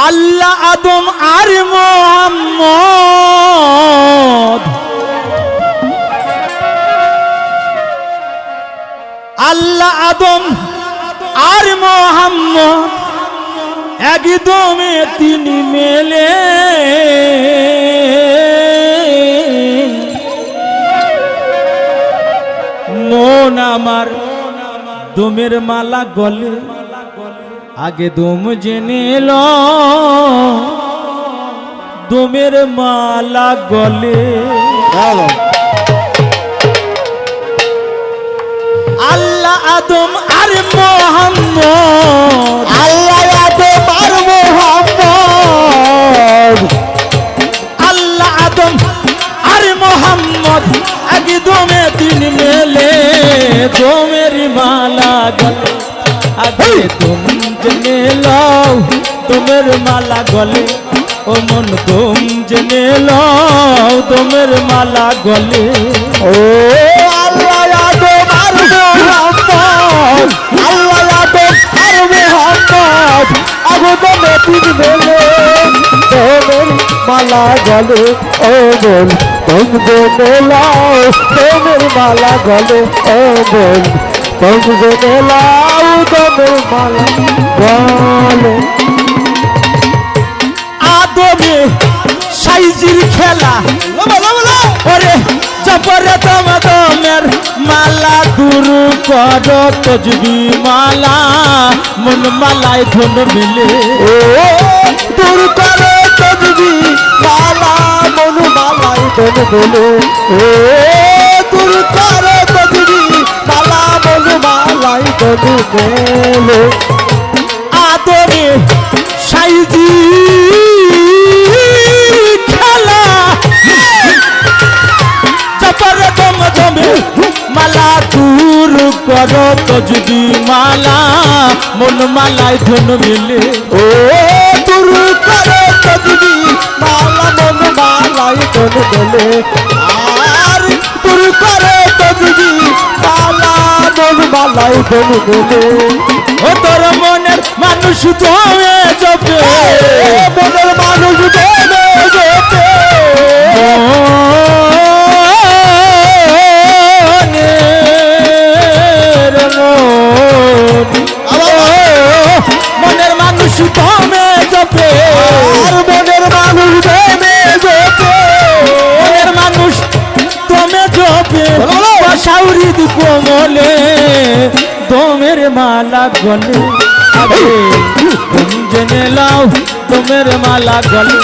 আল্লাহ আদম আর মোহাম্মদ, আল্লাহ আদম আর মোহাম্মদ একদমে তিনি মেলে। মন আমার দমের মালা গলে, আগে দম জেনে লো দমের মালা গলে। আল্লাহ আদম আর মোহাম্মদ, আল্লাহ আদম আর মোহাম্মদ, আল্লাহ আদম আর মোহাম্মদ একদমে তিন মেলে। দমের মালা গলে, আগে তুম জেনে লও দমের মালা গলে। ও মন তুম জেনে লও দমের মালা গলে। ও আল্লাহ আদম আর মোহাম্মদ, আল্লাহ আদম আর মোহাম্মদ আগদমে তিন মেলে। দমের মালা গলে, ও বল তুম জেনে লাও দমের মালা গলে। ও বল তুম জেনে লাও দমের মালা গলে। আদমে সাইজির খেলা ওরে জপরে দম দমের মালা দূর কর তজবি মালা। মন মালায় ধন মিলে, ও দূর করে তজবি মালা, মন মালাই ধন বলে। ও দূর করে তজবি মালা, মন মালাই ধন বলে। আদমে সাইজি খেলা জপরে দম দমে মালা দূর কর তজবি মালা। মন মালায় ধন মিলে, ও দূর করে তজবি মালা, মন মালাই ধন বলে। আর দূর করে তজবি মালা, মন মালাই ধন বলে। ও তোর মনের মানুষ তুমি জপে, মনের মানুষ ধনে যেতে। মনের মানুষ তুমি জপে, আর মনের মানুষ ধনে যেতে। মনের মানুষ তুমি জপে। সাউরি কোমলে দমের মালা গলে, আগে তুম জেনে লাও দমের মালা গলে।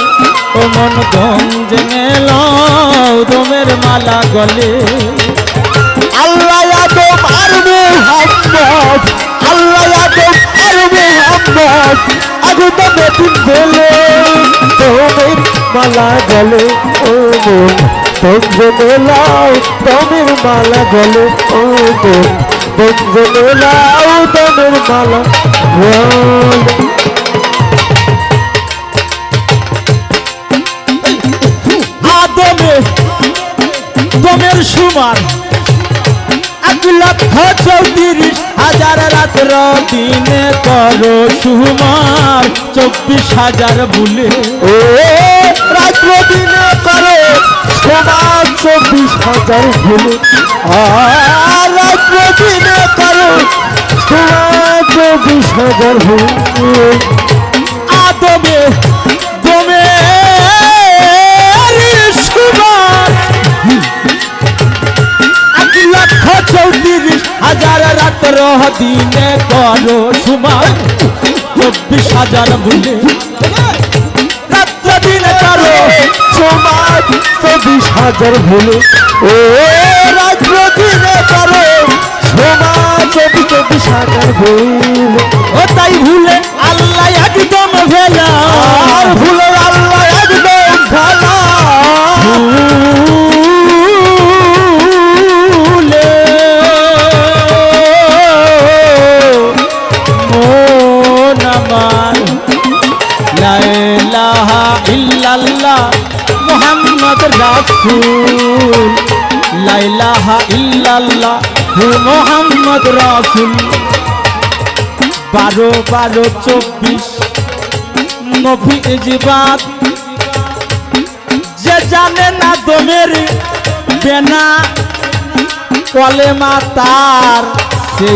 ও মন তুম জেনে লাও দমের মালা গলে। আল্লাহ আদম আর মোহাম্মদ, আল্লাহ আদম আর মোহাম্মদ আগদমে তিন বলে। দমের মালা গলে, ও মন তুম জেনে লাও দমের মালা গলে। ও মন তুম জেনে লাও দমের মালা গলে। আদমে দমের সুমার 1,34,000 রাত্র দিনে করো সুমার 24,000 বুলে। ও রাত্র দিনে করে সমাজ 24,000 ভুলে। আর রাত্র দিনে করো সমাজ 24,000 ভুলে। আদমে দমের সুমার 1,34,000 রাত্র দিনে করো সুমার 24,000 বুলে। রাত্র দিনে করো সমাজ 24,000 ভুলে। ও রাত্র দিনে করো সমাজ 24,000 ভুলে। ও তাই ভুলে আল্লাহ একদম ভেলা, আর ভুলে আল্লাহ একদম ভালা। ভুলে মন আমার লা ইলাহা ইল্লাল্লাহ মুহাম্মদ রাসূল, লা ইলাহা ইল্লাল্লাহ মুহাম্মদ রাসূল। 12 12 24 নফিজিবাদ যে জানে না দমের বেনা কলেমা তার সে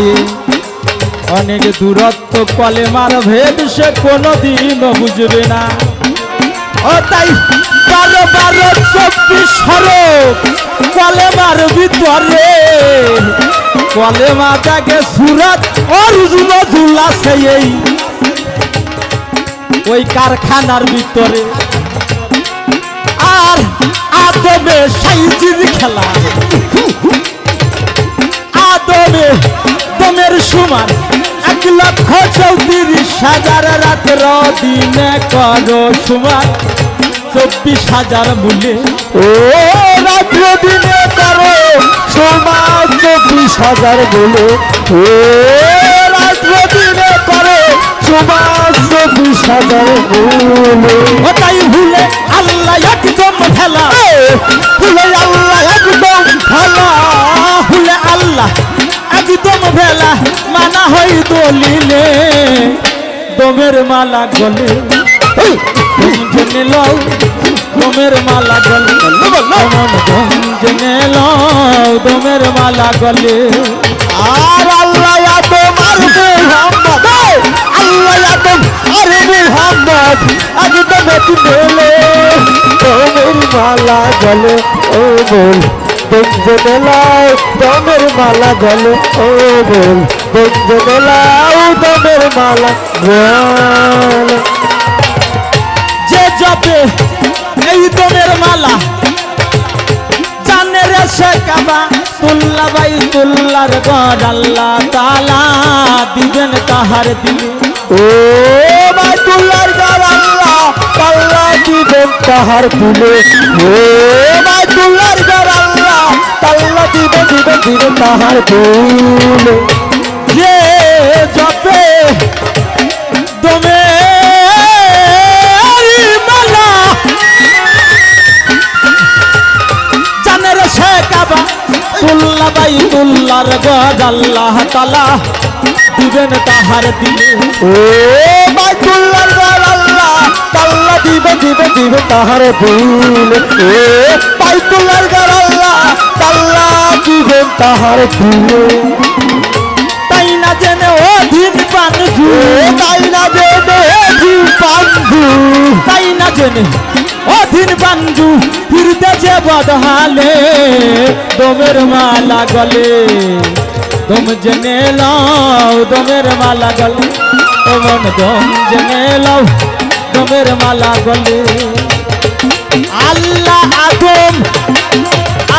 অনেক দূরত্ব কলেমার ভেদ সে কোনোদিনও বুঝবে না। ও তাই 12-12-24 সরব কলেমার ভিতরে কলেমা জাগে সুরাত অর্জুন জুলা সেই ওই কারখানার ভিতরে। আর আদমে সাইজির খেলা আদমে দমের সমান 1,34,000 রাতের দিনে করো সমান 24,000 মূল্যে। ও রাত্র দিনে করো সমান 24,000 বলে। ও রাত্র দিনে করো সমান 24,000 বলে। ও তাই ভুলে আল্লাহ একদম ফেলা ভুলে আল্লাহ একদম ফেলা ভুলে আল্লাহ একদম ফেলা মানা হই দলিলে দমের মালা গলে জেনে লও দমের মালা গলে জেনে লও দমের মালা গলে। আর আল্লাহ আদম আর মুহাম্মদ আল্লাহ আদম আর মুহাম্মদ একদম মেলে দমের মালা গলে। ও বল বঞ্জনে লাও দমের মালা গলে। ও বল বঞ্জনে লাও দমের মালা গলে। যে জপে এই দমের মালা জানে রে সে কাবা তুল্লা বাই তুল্লার গড আল্লাহ তাআলা দিবেন তাহার দিলে। ও বাইতুল্লাহর ঘর আল্লাহ তাআলা দিবেন তাহার দিলে। ও বাইতুল্লাহর ঘর আল্লাহ তাআলা দিবেন তাহার দিলে। যে জপে দমের মালা জানে রে সে কাবা তুল্লা বাই তুল্লার গড আল্লাহ তাআলা দিবেন তাহার দিলে। ও বাইতুল্লাহর ঘর আল্লাহ তাআলা দিবেন তাহার দিলে। ও বাইতুল্লাহর ঘর আল্লাহ তাআলা দিবেন তাহার দিলে। তাই না জেনে অধীন বান্ধু তাই না জেনে অধীন বান্ধু তাই না জেনে অধীন বান্ধু ফিরতেছে বদহালে দমের মালা গলে। দম জেনে লও দমের মালা গলে ওমন দম জেনে লও দমের মালা গলে। আল্লাহ আদম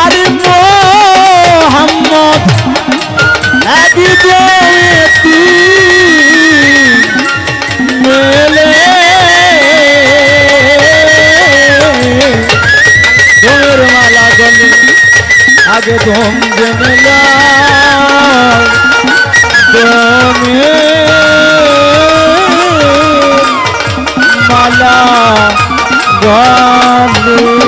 আর মুহাম্মদ একদিন মেলে দমের মালা গলে। আগে দম জেনে লও দমের মালা গলে।